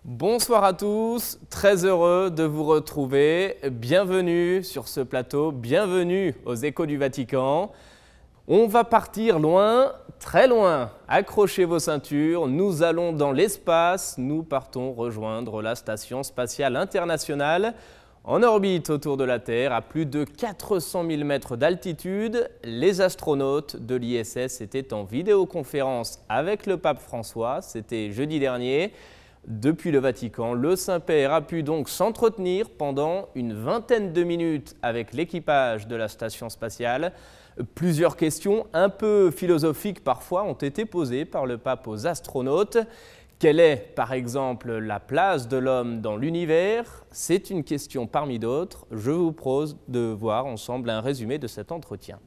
Bonsoir à tous, très heureux de vous retrouver. Bienvenue sur ce plateau, bienvenue aux Échos du Vatican. On va partir loin, très loin. Accrochez vos ceintures, nous allons dans l'espace. Nous partons rejoindre la Station spatiale internationale en orbite autour de la Terre à plus de 400 000 mètres d'altitude. Les astronautes de l'ISS étaient en vidéoconférence avec le pape François, c'était jeudi dernier. Depuis le Vatican, le Saint-Père a pu donc s'entretenir pendant une vingtaine de minutes avec l'équipage de la station spatiale. Plusieurs questions un peu philosophiques parfois ont été posées par le pape aux astronautes. Quelle est, par exemple, la place de l'homme dans l'univers? C'est une question parmi d'autres. Je vous propose de voir ensemble un résumé de cet entretien.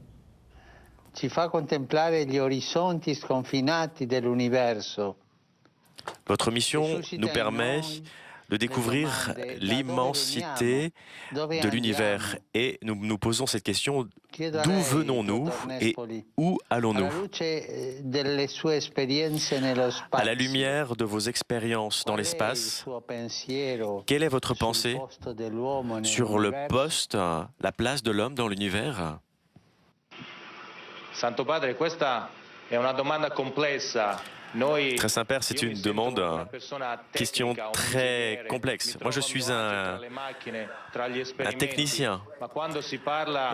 Ci fa contemplare gli orizzonti sconfinati dell'universo. Votre mission nous permet de découvrir l'immensité de l'univers et nous nous posons cette question, d'où venons-nous et où allons-nous? À la lumière de vos expériences dans l'espace, quelle est votre pensée sur le poste, la place de l'homme dans l'univers? Santo Padre, questa è una domanda complessa. Très Saint-Père, c'est une demande, question très complexe. Moi, je suis un technicien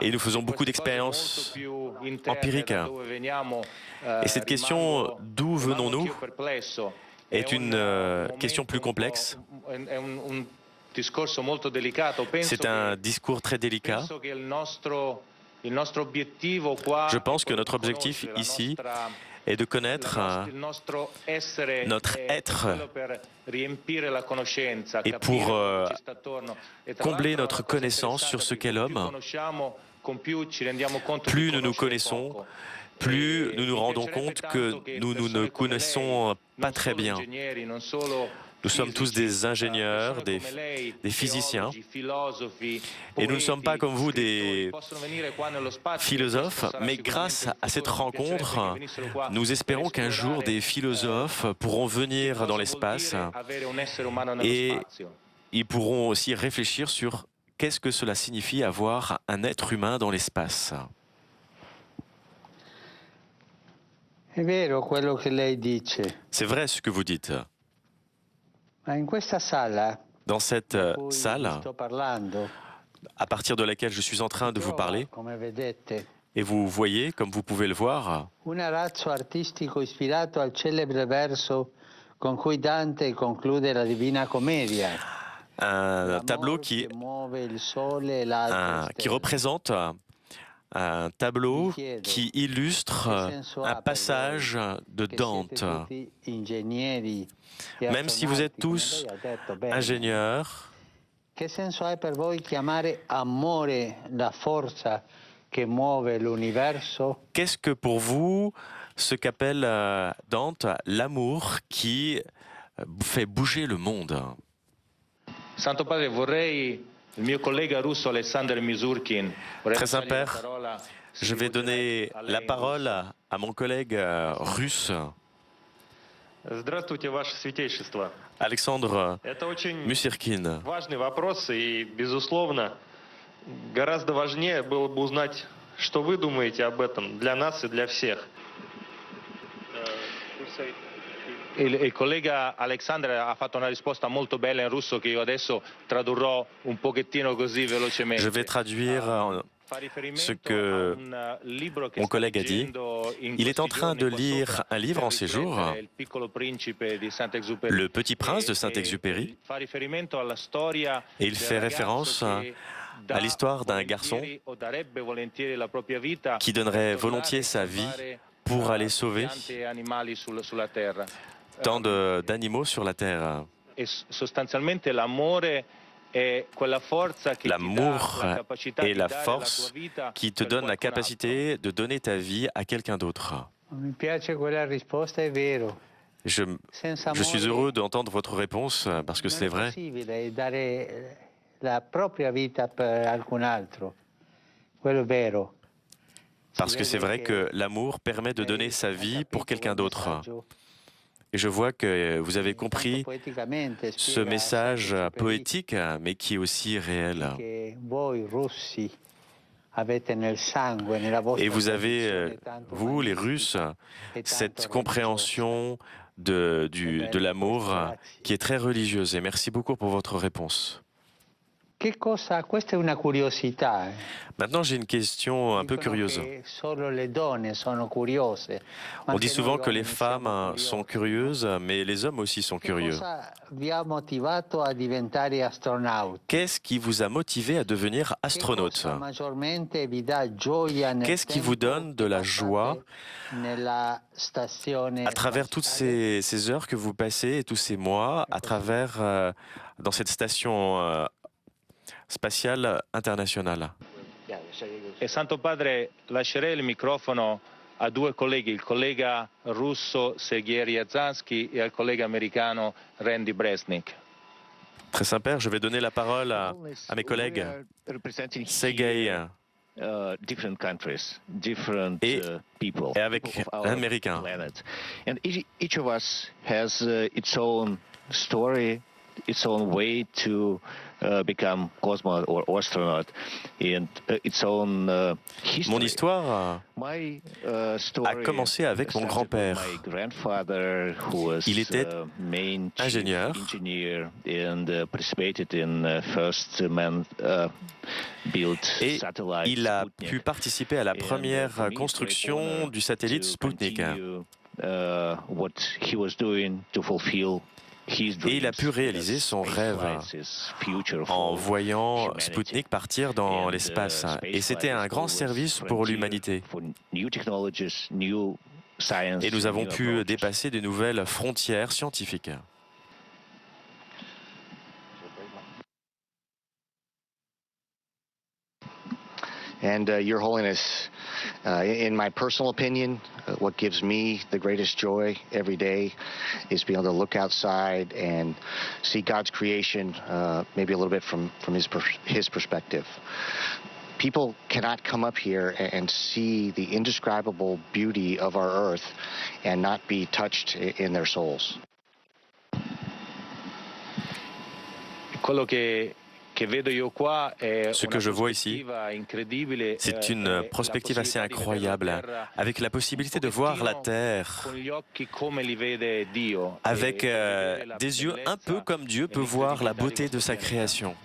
et nous faisons beaucoup d'expériences empiriques. Et cette question, d'où venons-nous, est une question plus complexe. C'est un discours très délicat. Je pense que notre objectif ici est de connaître notre être et pour combler notre connaissance sur ce qu'est l'homme. Plus nous nous connaissons, plus nous nous rendons compte que nous ne connaissons pas très bien. Nous sommes tous des ingénieurs, des physiciens, et nous ne sommes pas comme vous des philosophes, mais grâce à cette rencontre, nous espérons qu'un jour des philosophes pourront venir dans l'espace et ils pourront aussi réfléchir sur qu'est-ce que cela signifie avoir un être humain dans l'espace. È vero quello che lei dice. C'est vrai ce que vous dites. Ma in questa sala, dans cette salle, à partir de laquelle je suis en train de vous parler, come vedete, et vous voyez, comme vous pouvez le voir, un arazzo artistico ispirato al celebre verso con cui Dante conclude la Divina Commedia. Un tableau qui représente un tableau qui illustre un passage de Dante. Même si vous êtes tous ingénieurs, qu'est-ce que pour vous ce qu'appelle Dante l'amour qui fait bouger le monde? Santo Padre, vorrei il mio collega russo Alexander Misurkin. Très Saint-Père, je vais donner la parole à mon collègue russe. Здравствуйте, Ваше Святейшество. Александр Это очень Мусиркин. важный вопрос, и, безусловно, гораздо важнее было бы узнать, что вы думаете об этом для нас и для всех. Il collega Alexander ha fatto una risposta molto bella in russo che io adesso tradurrò un pochettino così velocemente. Je vais traduire ce que mon collègue a dit. Il est en train de lire un livre en ces jours, Le Petit Prince de Saint-Exupéry, et il fait référence à l'histoire d'un garçon qui donnerait volontiers sa vie pour aller sauver tant d'animaux sur la terre. L'amour est la force qui te donne la capacité de donner ta vie à quelqu'un d'autre. Je suis heureux d'entendre votre réponse parce que c'est vrai. Parce que c'est vrai que l'amour permet de donner sa vie pour quelqu'un d'autre. Et je vois que vous avez compris ce message poétique, mais qui est aussi réel. Et vous avez, vous, les Russes, cette compréhension de l'amour qui est très religieuse. Et merci beaucoup pour votre réponse. Maintenant, j'ai une question un peu curieuse. On dit souvent que les femmes sont curieuses, mais les hommes aussi sont curieux. Qu'est-ce qui vous a motivé à devenir astronaute? Qu'est-ce qui vous donne de la joie à travers toutes ces heures que vous passez et tous ces mois à travers dans cette station spatiale internazionale? E Santo Padre, lascerei il microfono a due colleghi, il collega russo Sergei Ryazanski e al collega americano Randy Bresnik. Très Saint-Père, je vais donner la parole à mes collègues Sergei et avec l'Américain. And each of us has its own story, its own way to become cosmonaut or astronaut, and its own history. Mon histoire a commencé avec mon grand-père. Il était ingénieur et il a pu participer à la première construction du satellite Sputnik. Et il a pu réaliser son rêve en voyant Sputnik partir dans l'espace. Et c'était un grand service pour l'humanité. Et nous avons pu dépasser de nouvelles frontières scientifiques. And Your Holiness, in my personal opinion, what gives me the greatest joy every day is being able to look outside and see God's creation, maybe a little bit from his perspective. People cannot come up here and see the indescribable beauty of our earth and not be touched in their souls. Ce que je vois ici, c'est une perspective assez incroyable, avec la possibilité de voir la Terre avec des yeux un peu comme Dieu peut voir la beauté de sa création.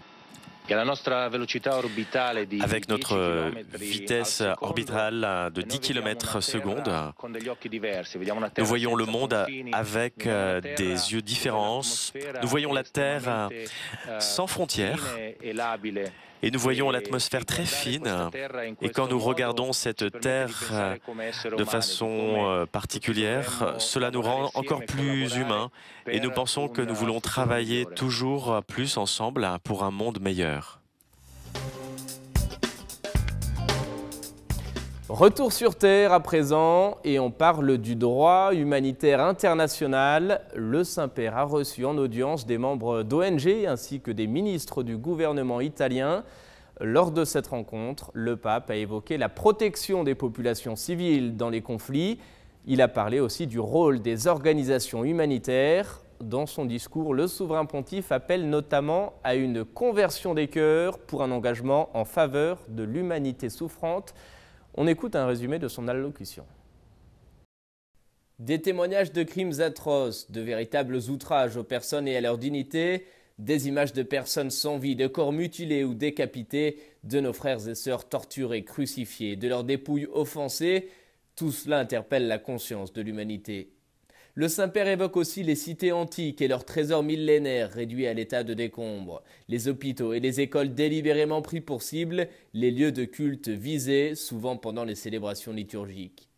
Avec notre vitesse orbitale de 10 km/s, nous voyons le monde avec des yeux différents. Nous voyons la Terre sans frontières et nous voyons l'atmosphère très fine. Et quand nous regardons cette Terre de façon particulière, cela nous rend encore plus humains et nous pensons que nous voulons travailler toujours plus ensemble pour un monde meilleur. Retour sur Terre à présent et on parle du droit humanitaire international. Le Saint-Père a reçu en audience des membres d'ONG ainsi que des ministres du gouvernement italien. Lors de cette rencontre, le pape a évoqué la protection des populations civiles dans les conflits. Il a parlé aussi du rôle des organisations humanitaires. Dans son discours, le souverain pontife appelle notamment à une conversion des cœurs pour un engagement en faveur de l'humanité souffrante. On écoute un résumé de son allocution. Des témoignages de crimes atroces, de véritables outrages aux personnes et à leur dignité, des images de personnes sans vie, de corps mutilés ou décapités, de nos frères et sœurs torturés, crucifiés, de leurs dépouilles offensées, tout cela interpelle la conscience de l'humanité. Le Saint-Père évoque aussi les cités antiques et leurs trésors millénaires réduits à l'état de décombres, les hôpitaux et les écoles délibérément pris pour cible, les lieux de culte visés, souvent pendant les célébrations liturgiques.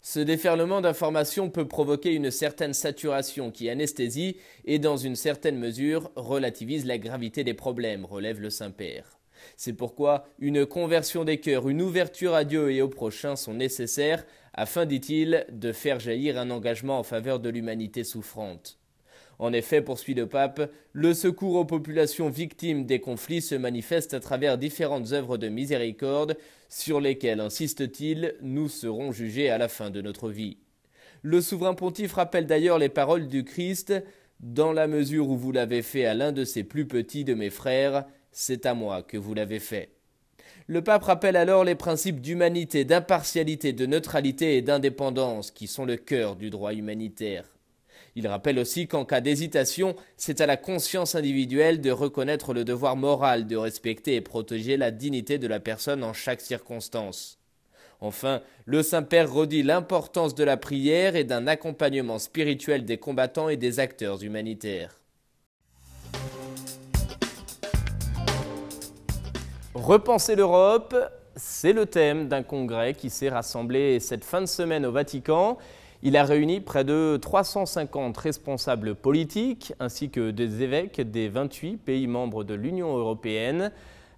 Ce déferlement d'informations peut provoquer une certaine saturation qui anesthésie et dans une certaine mesure relativise la gravité des problèmes, relève le Saint-Père. C'est pourquoi une conversion des cœurs, une ouverture à Dieu et au prochain sont nécessaires afin, dit-il, de faire jaillir un engagement en faveur de l'humanité souffrante. En effet, poursuit le pape, le secours aux populations victimes des conflits se manifeste à travers différentes œuvres de miséricorde sur lesquelles, insiste-t-il, nous serons jugés à la fin de notre vie. Le souverain pontife rappelle d'ailleurs les paroles du Christ « Dans la mesure où vous l'avez fait à l'un de ces plus petits de mes frères, c'est à moi que vous l'avez fait. » Le pape rappelle alors les principes d'humanité, d'impartialité, de neutralité et d'indépendance qui sont le cœur du droit humanitaire. Il rappelle aussi qu'en cas d'hésitation, c'est à la conscience individuelle de reconnaître le devoir moral de respecter et protéger la dignité de la personne en chaque circonstance. Enfin, le Saint-Père redit l'importance de la prière et d'un accompagnement spirituel des combattants et des acteurs humanitaires. Repenser l'Europe, c'est le thème d'un congrès qui s'est rassemblé cette fin de semaine au Vatican. Il a réuni près de 350 responsables politiques ainsi que des évêques des 28 pays membres de l'Union européenne.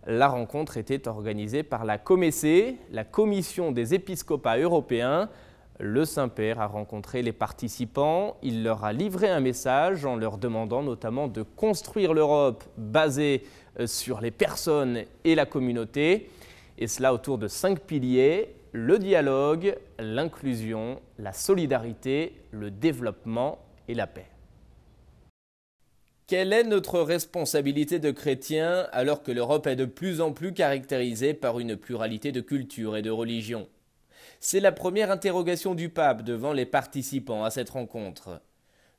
La rencontre était organisée par la COMECE, la Commission des épiscopats européens. Le Saint-Père a rencontré les participants. Il leur a livré un message en leur demandant notamment de construire l'Europe basée sur les personnes et la communauté, et cela autour de 5 piliers: le dialogue, l'inclusion, la solidarité, le développement et la paix. Quelle est notre responsabilité de chrétiens alors que l'Europe est de plus en plus caractérisée par une pluralité de cultures et de religions? C'est la première interrogation du pape devant les participants à cette rencontre.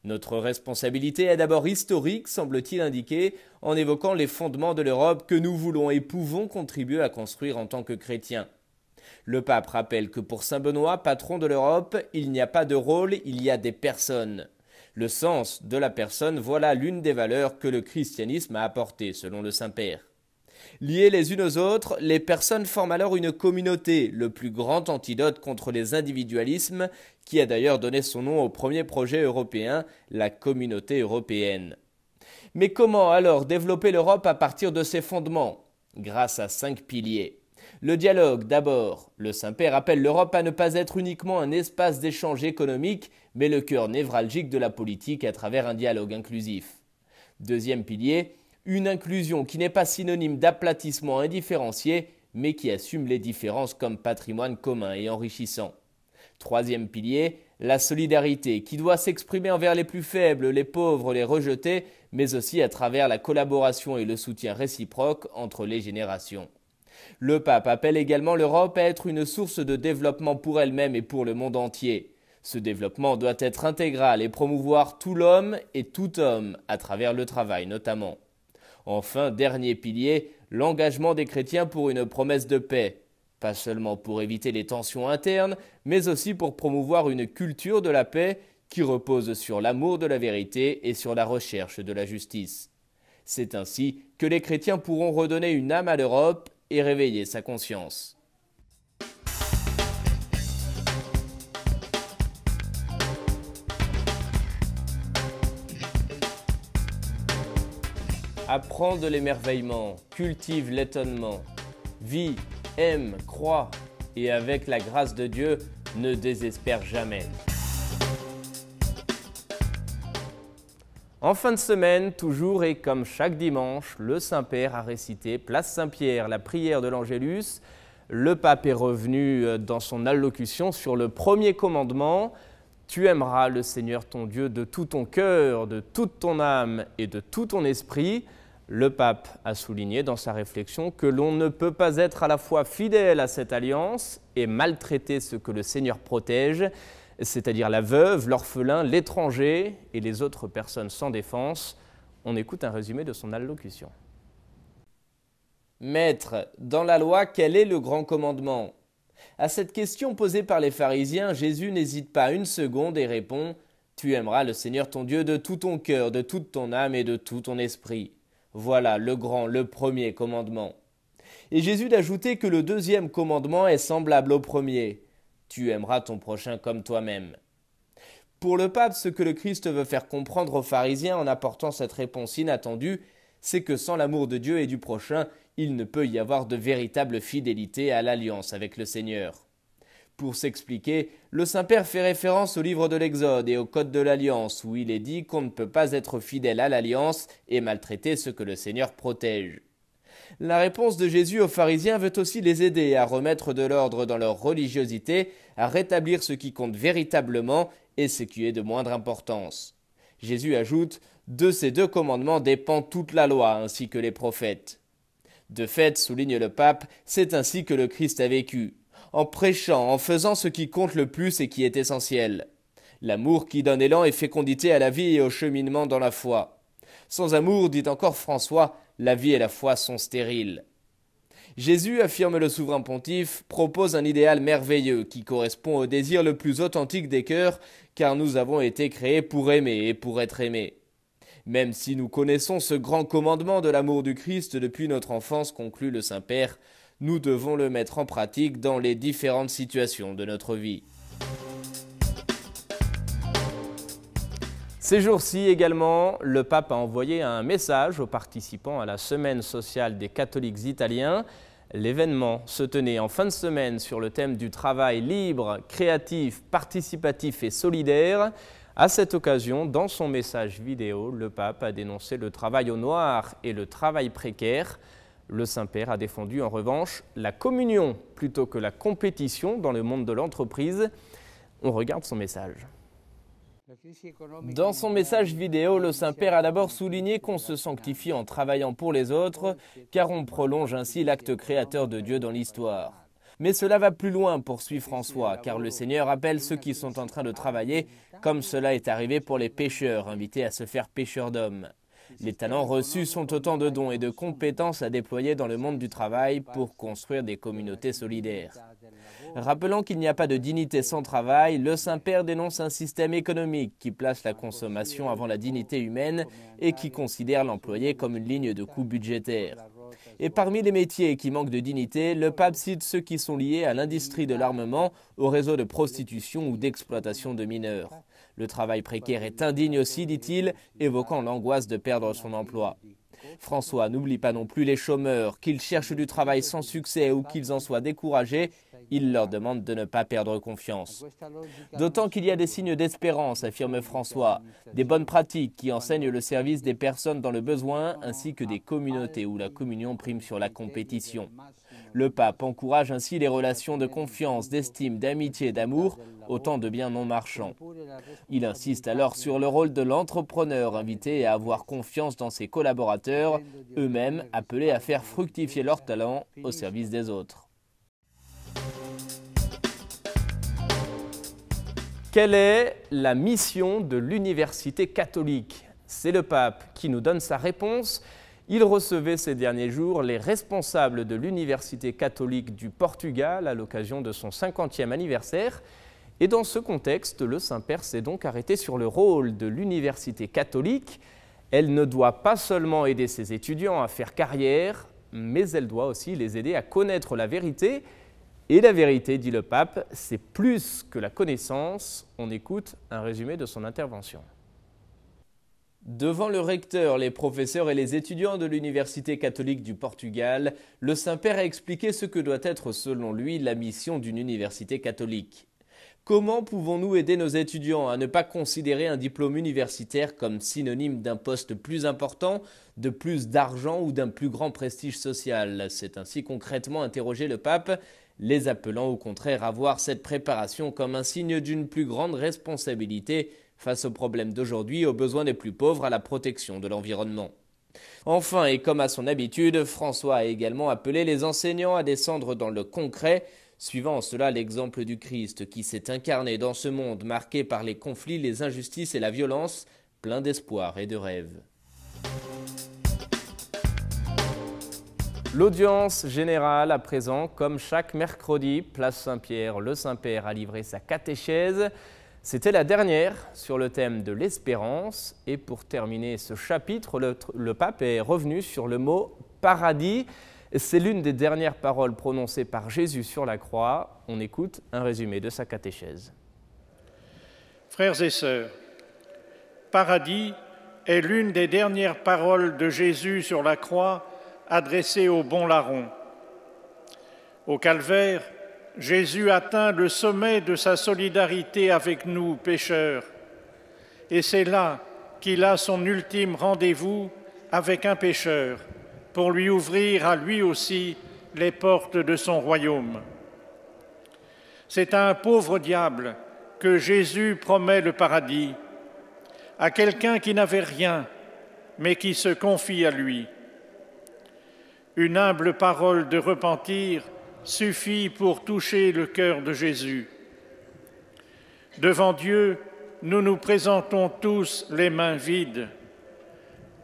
Notre responsabilité est d'abord historique, semble-t-il indiquer, en évoquant les fondements de l'Europe que nous voulons et pouvons contribuer à construire en tant que chrétiens. Le pape rappelle que pour saint Benoît, patron de l'Europe, il n'y a pas de rôle, il y a des personnes. Le sens de la personne, voilà l'une des valeurs que le christianisme a apportées, selon le Saint-Père. Liées les unes aux autres, les personnes forment alors une communauté, le plus grand antidote contre les individualismes, qui a d'ailleurs donné son nom au premier projet européen, la Communauté européenne. Mais comment alors développer l'Europe à partir de ses fondements? Grâce à 5 piliers. Le dialogue d'abord. Le Saint-Père appelle l'Europe à ne pas être uniquement un espace d'échange économique, mais le cœur névralgique de la politique à travers un dialogue inclusif. Deuxième pilier, une inclusion qui n'est pas synonyme d'aplatissement indifférencié, mais qui assume les différences comme patrimoine commun et enrichissant. Troisième pilier, la solidarité qui doit s'exprimer envers les plus faibles, les pauvres, les rejetés, mais aussi à travers la collaboration et le soutien réciproque entre les générations. Le pape appelle également l'Europe à être une source de développement pour elle-même et pour le monde entier. Ce développement doit être intégral et promouvoir tout l'homme et tout homme, à travers le travail notamment. Enfin, dernier pilier, l'engagement des chrétiens pour une promesse de paix. Pas seulement pour éviter les tensions internes, mais aussi pour promouvoir une culture de la paix qui repose sur l'amour de la vérité et sur la recherche de la justice. C'est ainsi que les chrétiens pourront redonner une âme à l'Europe et réveiller sa conscience. Apprends de l'émerveillement, cultive l'étonnement. Vis, aime, crois, et avec la grâce de Dieu, ne désespère jamais. En fin de semaine, toujours et comme chaque dimanche, le Saint-Père a récité place Saint-Pierre, la prière de l'Angélus. Le pape est revenu dans son allocution sur le premier commandement. Tu aimeras le Seigneur ton Dieu de tout ton cœur, de toute ton âme et de tout ton esprit. Le pape a souligné dans sa réflexion que l'on ne peut pas être à la fois fidèle à cette alliance et maltraiter ce que le Seigneur protège, c'est-à-dire la veuve, l'orphelin, l'étranger et les autres personnes sans défense. On écoute un résumé de son allocution. Maître, dans la loi, quel est le grand commandement? À cette question posée par les pharisiens, Jésus n'hésite pas une seconde et répond « Tu aimeras le Seigneur ton Dieu de tout ton cœur, de toute ton âme et de tout ton esprit. » Voilà le grand, le premier commandement. Et Jésus d'ajouter que le deuxième commandement est semblable au premier. Tu aimeras ton prochain comme toi-même. Pour le pape, ce que le Christ veut faire comprendre aux pharisiens en apportant cette réponse inattendue, c'est que sans l'amour de Dieu et du prochain, il ne peut y avoir de véritable fidélité à l'alliance avec le Seigneur. Pour s'expliquer, le Saint-Père fait référence au livre de l'Exode et au Code de l'Alliance, où il est dit qu'on ne peut pas être fidèle à l'Alliance et maltraiter ce que le Seigneur protège. La réponse de Jésus aux pharisiens veut aussi les aider à remettre de l'ordre dans leur religiosité, à rétablir ce qui compte véritablement et ce qui est de moindre importance. Jésus ajoute « De ces deux commandements dépend toute la loi ainsi que les prophètes ». De fait, souligne le pape, c'est ainsi que le Christ a vécu, en prêchant, en faisant ce qui compte le plus et qui est essentiel. L'amour qui donne élan et fécondité à la vie et au cheminement dans la foi. Sans amour, dit encore François, la vie et la foi sont stériles. Jésus, affirme le souverain pontife, propose un idéal merveilleux qui correspond au désir le plus authentique des cœurs, car nous avons été créés pour aimer et pour être aimés. Même si nous connaissons ce grand commandement de l'amour du Christ depuis notre enfance, conclut le Saint-Père, nous devons le mettre en pratique dans les différentes situations de notre vie. Ces jours-ci également, le pape a envoyé un message aux participants à la Semaine sociale des catholiques italiens. L'événement se tenait en fin de semaine sur le thème du travail libre, créatif, participatif et solidaire. À cette occasion, dans son message vidéo, le pape a dénoncé le travail au noir et le travail précaire. Le Saint-Père a défendu en revanche la communion plutôt que la compétition dans le monde de l'entreprise. On regarde son message. Dans son message vidéo, le Saint-Père a d'abord souligné qu'on se sanctifie en travaillant pour les autres, car on prolonge ainsi l'acte créateur de Dieu dans l'histoire. Mais cela va plus loin, poursuit François, car le Seigneur appelle ceux qui sont en train de travailler, comme cela est arrivé pour les pêcheurs, invités à se faire pêcheurs d'hommes. Les talents reçus sont autant de dons et de compétences à déployer dans le monde du travail pour construire des communautés solidaires. Rappelant qu'il n'y a pas de dignité sans travail, le Saint-Père dénonce un système économique qui place la consommation avant la dignité humaine et qui considère l'employé comme une ligne de coût budgétaire. Et parmi les métiers qui manquent de dignité, le pape cite ceux qui sont liés à l'industrie de l'armement, au réseau de prostitution ou d'exploitation de mineurs. Le travail précaire est indigne aussi, dit-il, évoquant l'angoisse de perdre son emploi. François n'oublie pas non plus les chômeurs, qu'ils cherchent du travail sans succès ou qu'ils en soient découragés, il leur demande de ne pas perdre confiance. D'autant qu'il y a des signes d'espérance, affirme François, des bonnes pratiques qui enseignent le service des personnes dans le besoin, ainsi que des communautés où la communion prime sur la compétition. Le pape encourage ainsi les relations de confiance, d'estime, d'amitié, d'amour, autant de biens non marchands. Il insiste alors sur le rôle de l'entrepreneur, invité à avoir confiance dans ses collaborateurs, eux-mêmes appelés à faire fructifier leurs talents au service des autres. Quelle est la mission de l'université catholique? C'est le pape qui nous donne sa réponse. Il recevait ces derniers jours les responsables de l'université catholique du Portugal à l'occasion de son 50e anniversaire. Et dans ce contexte, le Saint-Père s'est donc arrêté sur le rôle de l'université catholique. Elle ne doit pas seulement aider ses étudiants à faire carrière, mais elle doit aussi les aider à connaître la vérité. Et la vérité, dit le pape, c'est plus que la connaissance. On écoute un résumé de son intervention. Devant le recteur, les professeurs et les étudiants de l'Université catholique du Portugal, le Saint-Père a expliqué ce que doit être selon lui la mission d'une université catholique. Comment pouvons-nous aider nos étudiants à ne pas considérer un diplôme universitaire comme synonyme d'un poste plus important, de plus d'argent ou d'un plus grand prestige social? C'est ainsi concrètement interrogé le pape, les appelant au contraire à voir cette préparation comme un signe d'une plus grande responsabilité face aux problèmes d'aujourd'hui, aux besoins des plus pauvres, à la protection de l'environnement. Enfin, et comme à son habitude, François a également appelé les enseignants à descendre dans le concret, suivant en cela l'exemple du Christ qui s'est incarné dans ce monde marqué par les conflits, les injustices et la violence, plein d'espoir et de rêves. L'audience générale à présent, comme chaque mercredi, place Saint-Pierre, le Saint-Père a livré sa catéchèse. C'était la dernière sur le thème de l'espérance. Et pour terminer ce chapitre, le pape est revenu sur le mot « paradis ». C'est l'une des dernières paroles prononcées par Jésus sur la croix. On écoute un résumé de sa catéchèse. Frères et sœurs, paradis est l'une des dernières paroles de Jésus sur la croix adressée au bon larron. Au calvaire, Jésus atteint le sommet de sa solidarité avec nous, pécheurs. Et c'est là qu'il a son ultime rendez-vous avec un pécheur, pour lui ouvrir à lui aussi les portes de son royaume. C'est à un pauvre diable que Jésus promet le paradis à quelqu'un qui n'avait rien, mais qui se confie à lui. Une humble parole de repentir suffit pour toucher le cœur de Jésus. Devant Dieu, nous nous présentons tous les mains vides.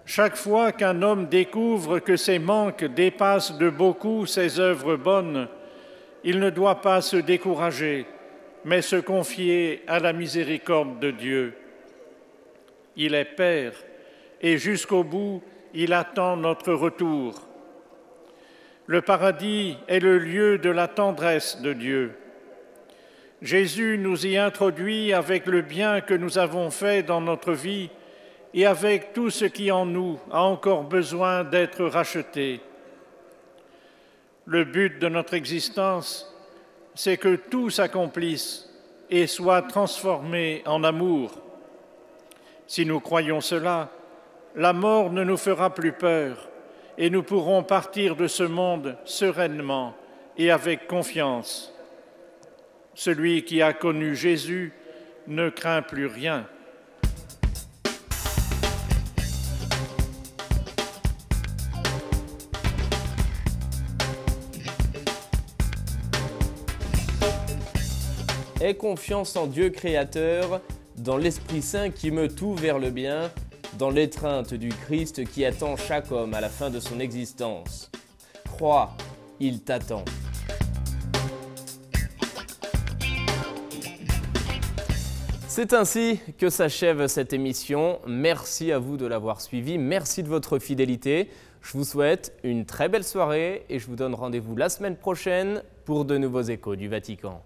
Chaque fois qu'un homme découvre que ses manques dépassent de beaucoup ses œuvres bonnes, il ne doit pas se décourager, mais se confier à la miséricorde de Dieu. Il est Père et jusqu'au bout, il attend notre retour. Le paradis est le lieu de la tendresse de Dieu. Jésus nous y introduit avec le bien que nous avons fait dans notre vie et avec tout ce qui en nous a encore besoin d'être racheté. Le but de notre existence, c'est que tout s'accomplisse et soit transformé en amour. Si nous croyons cela, la mort ne nous fera plus peur et nous pourrons partir de ce monde sereinement et avec confiance. Celui qui a connu Jésus ne craint plus rien. Aie confiance en Dieu créateur, dans l'Esprit Saint qui meut tout vers le bien, dans l'étreinte du Christ qui attend chaque homme à la fin de son existence. Crois, il t'attend. C'est ainsi que s'achève cette émission. Merci à vous de l'avoir suivi. Merci de votre fidélité. Je vous souhaite une très belle soirée et je vous donne rendez-vous la semaine prochaine pour de nouveaux échos du Vatican.